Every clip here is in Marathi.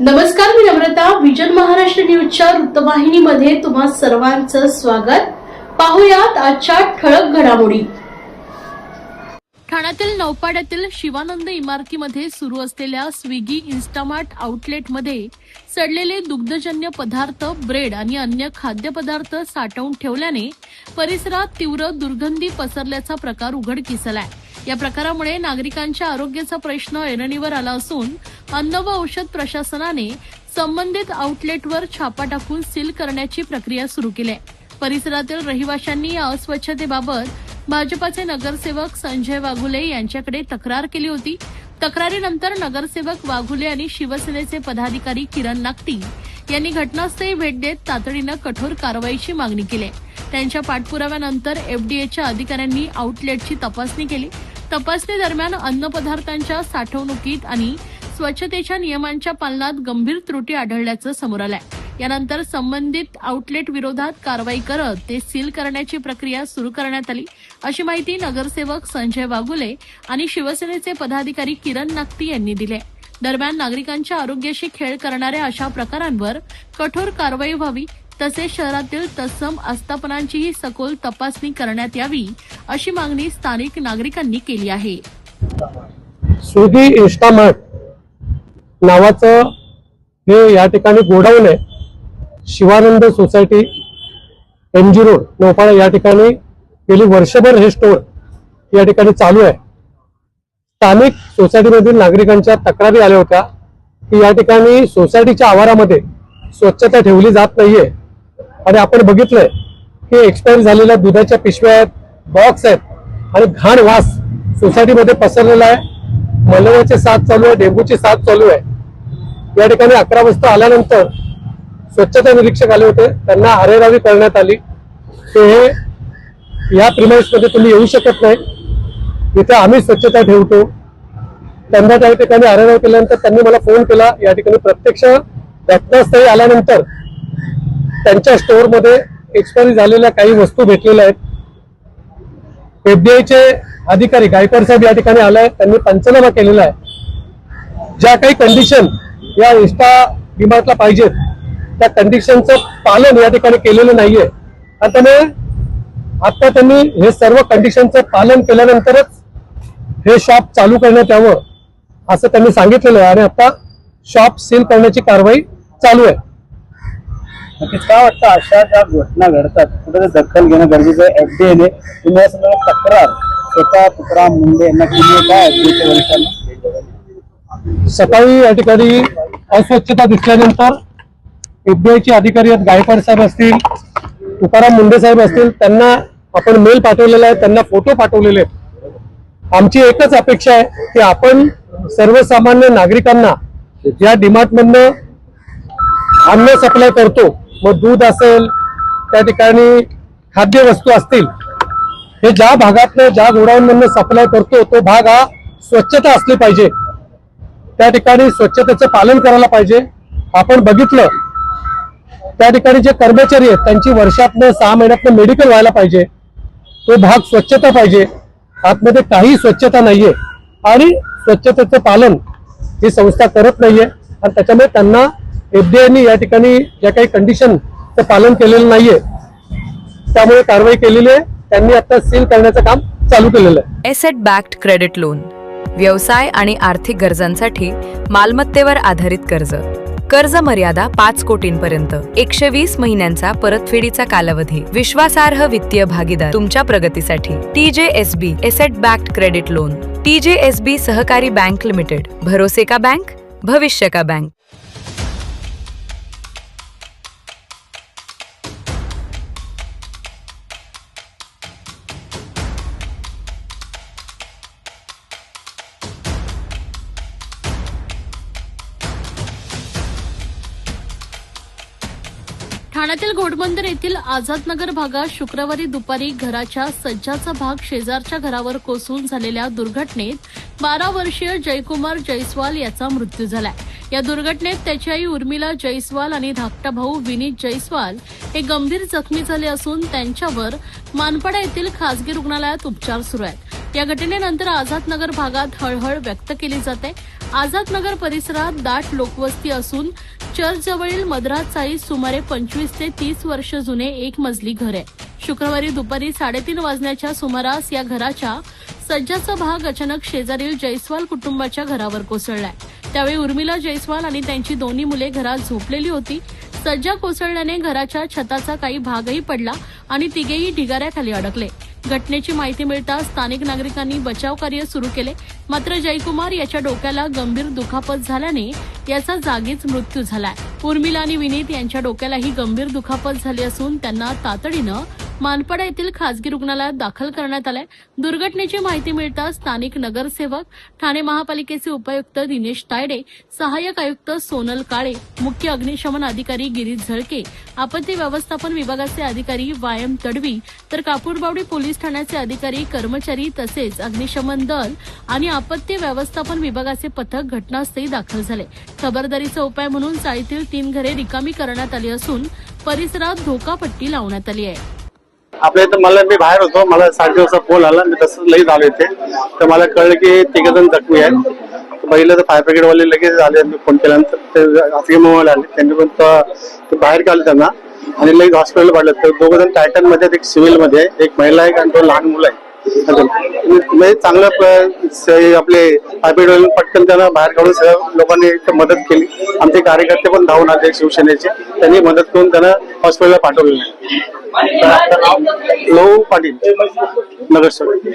नमस्कार, मी नम्रता. विजन महाराष्ट्र न्यूजच्या वृत्तवाहिनीमध्ये तुम्हा सर्वांचं स्वागत. पाहुयात आजच्या ठळक घडामोडी. ठाण्यातील नौपाड्यातील शिवानंद इमारतीमध्ये सुरू असलेल्या स्विगी इन्स्टामार्ट आउटलेटमध्ये सडलेले दुग्धजन्य पदार्थ, ब्रेड आणि अन्य खाद्यपदार्थ साठवून ठेवल्याने परिसरात तीव्र दुर्गंधी पसरल्याचा प्रकार उघडकीस आलाय. या प्रकारामुळे नागरिकांच्या आरोग्याचा प्रश्न ऐरणीवर आला असून अन्न व औषध प्रशासनाने संबंधित आउटलेटवर छापा टाकून सील करण्याची प्रक्रिया सुरू केली आहे. परिसरातील रहिवाशांनी या अस्वच्छतेबाबत भाजपाचे नगरसेवक संजय वाघुले यांच्याकडे तक्रार केली होती. तक्रारीनंतर नगरसेवक वाघुले आणि शिवसेनेचे पदाधिकारी किरण नागटी यांनी घटनास्थळी भेट देत तातडीनं कठोर कारवाईची मागणी केली. त्यांच्या पाठपुराव्यानंतर एफडीएच्या अधिकाऱ्यांनी आउटलेटची तपासणी केली. तपासणी दरम्यान अन्नपदार्थांच्या साठवणुकीत आणि स्वच्छतेच्या नियमांच्या पालनात गंभीर त्रुटी आढळल्याचं समोर आलंय. यानंतर संबंधित आउटलेट विरोधात कारवाई करत ते सील करण्याची प्रक्रिया सुरू करण्यात आली, अशी माहिती नगरसेवक संजय वाघुले आणि शिवसेनेचे पदाधिकारी किरण नागटी यांनी दिली. दरम्यान नागरिकांच्या आरोग्याशी खेळ करणाऱ्या अशा प्रकारांवर कठोर कारवाई व्हावी, तसेच शहरातील तत्सम आस्थापनांचीही सखोल तपासणी करण्यात यावी, अशी मागणी स्थानिक नागरिकांनी केली आहे. स्विगी इन्स्टामार्ट नावाचं हे या ठिकाणी गोडाऊन आहे. Shivanand society, MG road, Naupada या ठिकाणी गेली वर्षभर हे स्टोअर या ठिकाणी चालू आहे. स्थानिक सोसायटीमधील नागरिकांच्या तक्रारी आल्या होत्या की या ठिकाणी सोसायटीच्या आवारामध्ये स्वच्छता ठेवली जात नाहीये आणि आपण बघितलंय की एक्सपायर झालेल्या दुधाच्या पिशव्या आहेत, बॉक्स आहेत आणि घाण वास सोसायटीमध्ये पसरलेला आहे. मलेरियाची साथ चालू आहे, डेंग्यूची साथ चालू आहे. या ठिकाणी 11 वाजता आल्यानंतर स्वच्छता निरीक्षक आले होते, त्यांना अरेरावी करण्यात आली की हे या प्रिमाइसमध्ये तुम्ही येऊ शकत नाही, इथे आम्ही स्वच्छता ठेवतो. त्यांना त्या ठिकाणी अरेरावी केल्यानंतर त्यांनी मला फोन केला. या ठिकाणी प्रत्यक्ष घटनास्थळी आल्यानंतर त्यांच्या स्टोअरमध्ये एक्सपायरी झालेल्या काही वस्तू भेटलेल्या आहेत. एफडीआयचे अधिकारी गायकवाड साहेब या ठिकाणी आलाय, त्यांनी पंचनामा केलेला आहे. ज्या काही कंडिशन या इन्स्टा डिमार्टला पाहिजेत त्या कंडिशनचं पालन या ठिकाणी केलेलं नाहीये. आणि त्यामुळे आता त्यांनी हे सर्व कंडिशनचं पालन केल्यानंतरच हे शॉप चालू करण्यात यावं असं त्यांनी सांगितलेलं आहे आणि आता शॉप सील करण्याची कारवाई चालू आहे. नक्कीच काय वाटतं, अशा ज्या घटना घडतात कुठे दखल घेणं गरजेचं आहे. एफडीएने तुम्ही असं तक्रार स्वतः तुकाराम मुंडे यांना केली काय वर्षांना? सकाळी या ठिकाणी अस्वच्छता दिसल्यानंतर एफडीआयचे अधिकारी आहेत, गायकवाड साहेब असतील, तुकाराम मुंडे साहेब असतील, त्यांना आपण मेल पाठवलेला आहे, त्यांना फोटो पाठवलेले आहेत. आमची एकच अपेक्षा आहे की आपण सर्वसामान्य नागरिकांना या डिमार्टमधनं अन्न सप्लाय करतो, मग दूध असेल, त्या ठिकाणी खाद्यवस्तू असतील, हे ज्या भागातनं ज्या गोडाऊनमधनं सप्लाय करतो तो भाग हा स्वच्छता असली पाहिजे. त्या ठिकाणी स्वच्छतेचं पालन करायला पाहिजे. आपण बघितलं त्या ठिकाणी जे कर्मचारी आहेत त्यांची वर्षातनं 6 महिन्यातनं मेडिकल व्हायला पाहिजे. तो भाग स्वच्छता पाहिजे. आतमध्ये काही स्वच्छता नाहीये आणि स्वच्छतेचं पालन ही संस्था करत नाहीये आणि त्याच्यामुळे त्यांना एफडीआयनी या ठिकाणी ज्या काही कंडिशनचं पालन केलेलं नाहीये त्यामुळे कारवाई केलेली आहे. त्यांनी आता सील करण्याचं काम चालू केलेलं आहे. एसेट बॅक्ड क्रेडिट लोन, व्यवसाय आणि आर्थिक गरजांसाठी मालमत्तेवर आधारित कर्ज. कर्ज मर्यादा 5 कोटींपर्यंत, 120 महिन्यांचा परतफेडीचा कालावधी, विश्वासार्ह वित्तीय भागीदार तुमच्या प्रगतीसाठी. TJSB asset backed credit loan. TJSB सहकारी बँक लिमिटेड. भरोसे का बैंक, भविष्य का बैंक. ठाण्यातील घोडबंदर येथील आझादनगर भागात शुक्रवारी दुपारी घराच्या सज्जाचा भाग शेजारच्या घरावर कोसळून झालेल्या दुर्घटनेत 12 वर्षीय जयकुमार जयस्वाल याचा मृत्यू झालाय. या दुर्घटनेत त्याची आई उर्मिला जयस्वाल आणि धाकटा भाऊ विनीत जयस्वाल हे गंभीर जखमी झाले असून त्यांच्यावर मानपाडा येथील खासगी रुग्णालयात उपचार सुरू आहेत. या घटनेनंतर आझादनगर भागात हळहळ व्यक्त केली जाते. आझादनगर परिसरात दाट लोकवस्ती असून चर्चजवळील मद्रास चाळीत सुमारे 25 ते 30 वर्ष जुने एक मजली घर आहे. शुक्रवारी दुपारी 3:30 वाजण्याच्या सुमारास या घराच्या सज्जाचा भाग अचानक शेजारील जयस्वाल कुटुंबाच्या घरावर कोसळलाय. त्यावेळी उर्मिला जयस्वाल आणि त्यांची दोन्ही मुले घरात झोपलेली होती. सज्जा कोसळल्याने घराच्या छताचा काही भागही पडला आणि तिघेही ढिगाऱ्याखाली अडकले. घटनेची माहिती मिळताच स्थानिक नागरिकांनी बचाव कार्य सुरू केले. मात्र जयकुमार याच्या डोक्याला गंभीर दुखापत झाल्याने याचा जागीच मृत्यू झालाय. उर्मिला आणि विनीत यांच्या डोक्यालाही गंभीर दुखापत झाली असून त्यांना तातडीनं मानपाडा येथील खासगी रुग्णालयात दाखल करण्यात आलंय. दुर्घटनेची माहिती मिळताच स्थानिक नगरसेवक, ठाणे महापालिकेचे उपायुक्त दिनेश तायडे, सहाय्यक आयुक्त सोनल काळे, मुख्य अग्निशमन अधिकारी गिरीश झळके, आपत्ती व्यवस्थापन विभागाचे अधिकारी वायम तडवी, तर कापूरबावडी पोलीस ठाण्याचे अधिकारी, कर्मचारी तसेच अग्निशमन दल आणि आपत्ती व्यवस्थापन विभागाचे पथक घटनास्थळी दाखल झाले. खबरदारीचा उपाय म्हणून चाळीतील 3 घरे रिकामी करण्यात आली असून परिसरात धोकापट्टी लावण्यात आली आहे. आपल्या इथं मी बाहेर होतो, मला 7:30 वाजता फोन आला. मी तसंच लगेच आलो इथे, तर मला कळलं की 3 जण जखमी आहेत. पहिलं तर फायर ब्रिगेडवाले लगेच आले. मी फोन केल्यानंतर ते आजगे मोबाईल आले, त्यांनी पण ते बाहेर काढले त्यांना आणि लगेच हॉस्पिटल पाडलं. तर 2 जण टायटन मध्ये, एक सिव्हिल मध्ये, एक महिला आहे आणि 2 लहान मुलं आहे. म्हणजे चांगलं आपले फायर ब्रिगेड पटकन त्यांना बाहेर काढून सगळ्या लोकांनी मदत केली. आमचे कार्यकर्ते पण धावून आले शिवसेनेचे, त्यांनी मदत करून त्यांना हॉस्पिटलला पाठवले. लहू पाटील, नगरसेवक.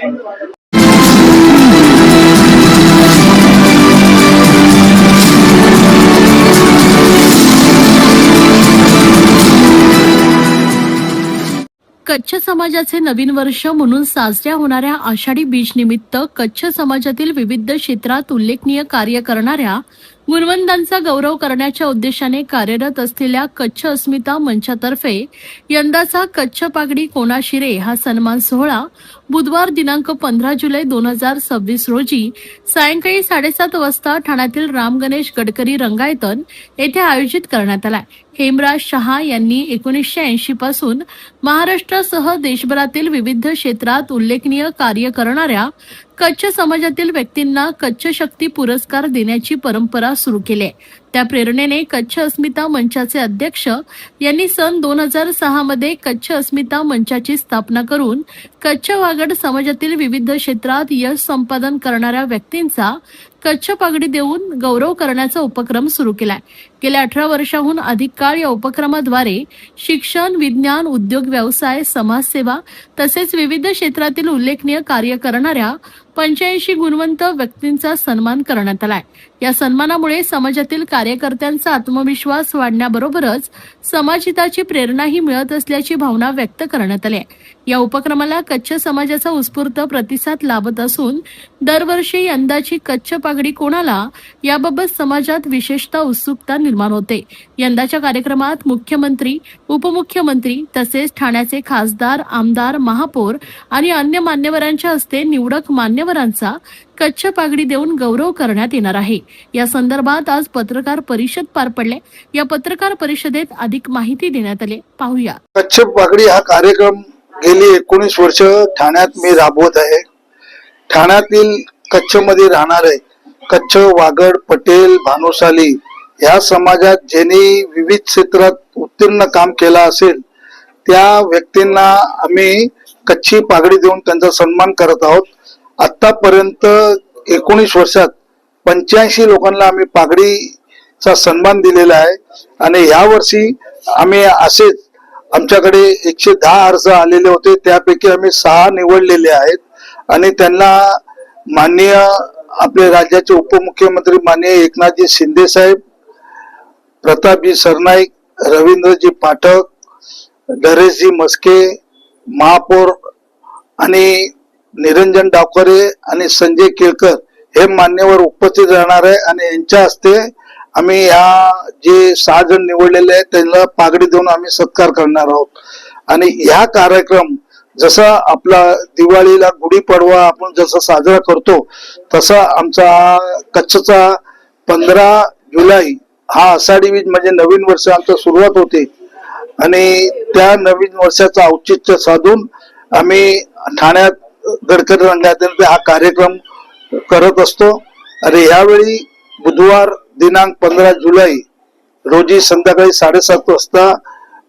कच्छ समाजाचे नवीन वर्ष म्हणून साजऱ्या होणाऱ्या आषाढी बीज निमित्त कच्छ समाजातील विविध क्षेत्रात उल्लेखनीय कार्य करणाऱ्या गुणवंतांचा गौरव करण्याच्या उद्देशाने कार्यरत असलेल्या कच्छ अस्मिता मंचातर्फे यंदाचा कच्छ पागडी कोणाशिरे हा सन्मान सोहळा बुधवार दिनांक 15 जुलै 2026 रोजी सायंकाळी 7:30 वाजता ठाण्यातील राम गणेश गडकरी रंगायतन येथे आयोजित करण्यात आला. हेमराज शहा यांनी 1980 पासून महाराष्ट्रासह देशभरातील विविध क्षेत्रात उल्लेखनीय कार्य करणाऱ्या कच्छ समाजातील व्यक्तींना कच्छ शक्ती पुरस्कार देण्याची परंपरा सुरू केली आहे. त्या प्रेरणेने कच्छ अस्मिता मंचाचे अध्यक्ष यांनी सन 2006 मध्ये कच्छ अस्मिता मंचाची स्थापना करून कच्छ वागड समाजातील विविध क्षेत्रात यश संपादन करणाऱ्या व्यक्तींचा कच्छ पागडी देऊन गौरव करण्याचा उपक्रम सुरू केलाय. गेल्या 18 वर्षांहून अधिक काळ या उपक्रमाद्वारे शिक्षण, विज्ञान, उद्योग, व्यवसाय, समाजसेवा तसेच विविध क्षेत्रातील उल्लेखनीय कार्य करणाऱ्या 85 गुणवंत व्यक्तींचा सन्मान करण्यात आलाय. या सन्मानामुळे समाजातील कार्यकर्त्यांचा आत्मविश्वास वाढण्याबरोबरच समाजहिताची प्रेरणाही मिळत असल्याची भावना व्यक्त करण्यात आली. या उपक्रमाला कच्छ समाजाचा उत्स्फूर्त प्रतिसाद लाभत असून दरवर्षी यंदाची कच्छ पागडी कोणाला याबाबत समाजात विशेषतः उत्सुकता निर्माण होते. यंदाच्या कार्यक्रमात मुख्यमंत्री, उपमुख्यमंत्री तसेच ठाण्याचे खासदार, आमदार, महापौर आणि अन्य मान्यवरांच्या हस्ते निवडक मान्यवरांचा कच्छ पागडी देऊन गौरव करण्यात येणार आहे. या संदर्भात आज पत्रकार परिषद पार पडले. या पत्रकार परिषदेत अधिक माहिती देण्यात आली. पाहूया. कच्छ पागडी हा कार्यक्रम गेली 19 वर्ष ठाण्यात मी राबवत आहे. ठाण्यातील कच्छ मध्ये राहणारे कच्छ, वागड, पटेल, भानुशाली या समाजात ज्यांनी विविध क्षेत्रात उत्तीर्ण काम केला असेल त्या व्यक्तींना आम्ही कच्ची पागडी देऊन त्यांचा सन्मान करत आहोत. आतापर्यंत 19 वर्षात 85 लोकांना आम्ही पागडीचा सन्मान दिलेला आहे आणि यावर्षी आम्ही असेच आमच्याकडे 110 अर्ज आलेले होते, त्यापैकी आम्ही 6 निवडलेले आहेत आणि त्यांना माननीय आपले राज्याचे उपमुख्यमंत्री माननीय एकनाथजी शिंदे साहेब, प्रतापजी सरनाईक, रवींद्रजी पाठक, नरेशजी मस्के, महापौर आणि निरंजन डावकरे आणि संजय केळकर हे मान्यवर उपस्थित राहणार आहे आणि यांच्या हस्ते आम्ही या जे 6 जण निवडलेले आहेत त्यांना पागडी देऊन आम्ही सत्कार करणार आहोत. आणि हा कार्यक्रम जसा आपला दिवाळीला गुढीपाडवा आपण जसा साजरा करतो तसा आमचा कच्छचा 15 जुलै हा आषाढी बीज म्हणजे नवीन वर्ष आमचं सुरुवात होते आणि त्या नवीन वर्षाचं औचित्य साधून आम्ही ठाण्यात गडकरी रंगायत हा कार्यक्रम करत असतो. आणि यावेळी बुधवार दिनांक 15 जुलै रोजी संध्याकाळी 7:30 वाजता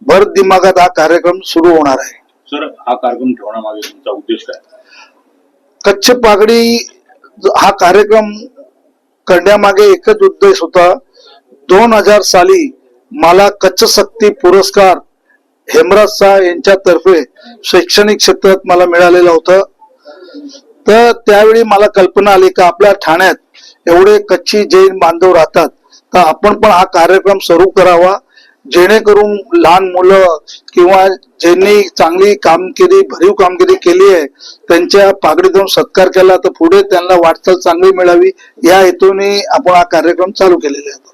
भर दिमागात हा कार्यक्रम सुरू होणार आहे. सर, हा कार्यक्रम ठेवण्यामागे तुमचा उद्देश काय? कच्छ पागडी हा कार्यक्रम करण्यामागे एकच उद्देश होता. 2000 साली मला कच्छ शक्ती पुरस्कार हेमराज शाह यांच्यातर्फे शैक्षणिक क्षेत्रात मला मिळालेलं होतं. तर त्यावेळी मला कल्पना आली की आपल्या ठाण्यात एवढे कच्छी जैन बांधव राहतात, तर आपण पण हा कार्यक्रम सुरू करावा, जेणेकरून लहान मुलं किंवा ज्यांनी चांगली कामगिरी भरीव कामगिरी केली आहे त्यांच्या पागडी देऊन सत्कार केला तर पुढे त्यांना वाटचाल चांगली मिळावी, या हेतूने आपण हा कार्यक्रम चालू केलेला आहे.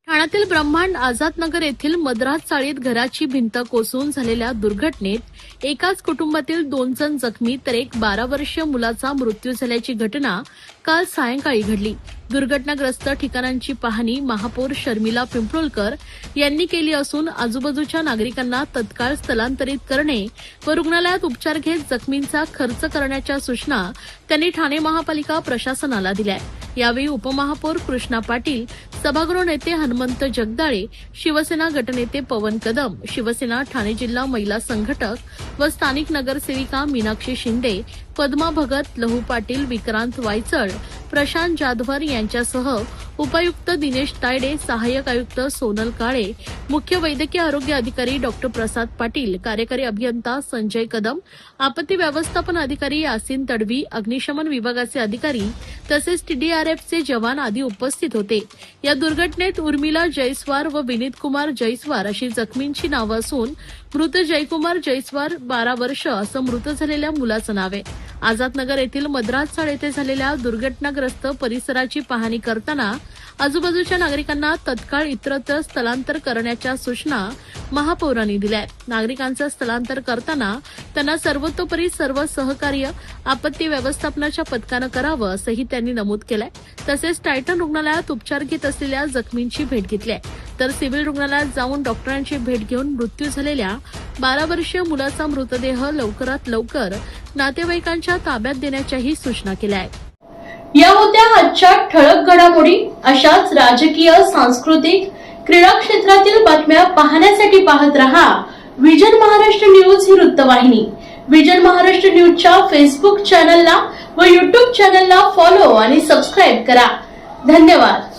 ठाण्यातील ब्रह्मांड आझादनगर येथील मद्रास चाळीत घराची भिंत कोसळून झालेल्या दुर्घटनेत एकाच कुटुंबातील 2 जण जखमी तर एक 12 वर्षीय मुलाचा मृत्यू झाल्याची घटना काल सायंकाळी घडली. दुर्घटनाग्रस्त ठिकाणांची पाहणी महापौर शर्मिला पिंपळकर यांनी केली असून आजूबाजूच्या नागरिकांना तत्काळ स्थलांतरित करणे व रुग्णालयात उपचार घेत जखमींचा खर्च करण्याच्या सूचना त्यांनी ठाणे महापालिका प्रशासनाला दिल्या. यावेळी उपमहापौर कृष्णा पाटील, सभागृह नेते हनुमंत जगदाळे, शिवसेना गटनेते पवन कदम, शिवसेना ठाणे जिल्हा महिला संघटक व स्थानिक नगरसेविका मीनाक्षी शिंदे, पद्मा भगत, लहू पाटील, विक्रांत वायचळ, प्रशांत जाधवर यांच्यासह उपायुक्त दिनेश तायडे, सहाय्यक आयुक्त सोनल काळे, मुख्य वैद्यकीय आरोग्य अधिकारी डॉक्टर प्रसाद पाटील, कार्यकारी अभियंता संजय कदम, आपत्ती व्यवस्थापन अधिकारी यासिन तडवी, अग्निशमन विभागाचे अधिकारी तसेच TDRFचे जवान आदी उपस्थित होते. या दुर्घटनेत उर्मिला जयस्वार व विनीत कुमार जयस्वार अशी जखमींची नावं असून मृत जयकुमार जयस्वार 12 वर्ष असं मृत झालेल्या मुलाचं नाव आहे. आझादनगर येथील मद्रास चाळ येथे झालेल्या दुर्घटनाग्रस्त परिसराची पाहणी करताना आजूबाजूच्या नागरिकांना तत्काळ इतरत्र स्थलांतर करण्याच्या सूचना महापौरांनी दिल्या. नागरिकांचं स्थलांतर करताना त्यांना सर्वतोपरी सर्व सहकार्य आपत्ती व्यवस्थापनाच्या पथकानं करावं असंही त्यांनी नमूद केलंय. तसेच टायटन रुग्णालयात उपचार घेत असलेल्या जखमींची भेट घेतली आहे, तर सिव्हिल रुग्णालयात जाऊन डॉक्टरांची भेट घेऊन मृत्यू झालेल्या 12 वर्षीय मुलाचा मृतदेह लवकरात लवकर नातेवाईकांच्या ताब्यात देण्याच्याही सूचना केल्या आहेत. या होत्या आजच्या ठळक घडामोडी. अशाच राजकीय, सांस्कृतिक, क्रीडा क्षेत्रातील बातम्या पाहण्यासाठी पाहत रहा विजन महाराष्ट्र न्यूज ही वृत्तवाहिनी. विजन महाराष्ट्र न्यूजच्या फेसबुक चॅनलला व युट्यूब चॅनलला फॉलो आणि सबस्क्राईब करा. धन्यवाद.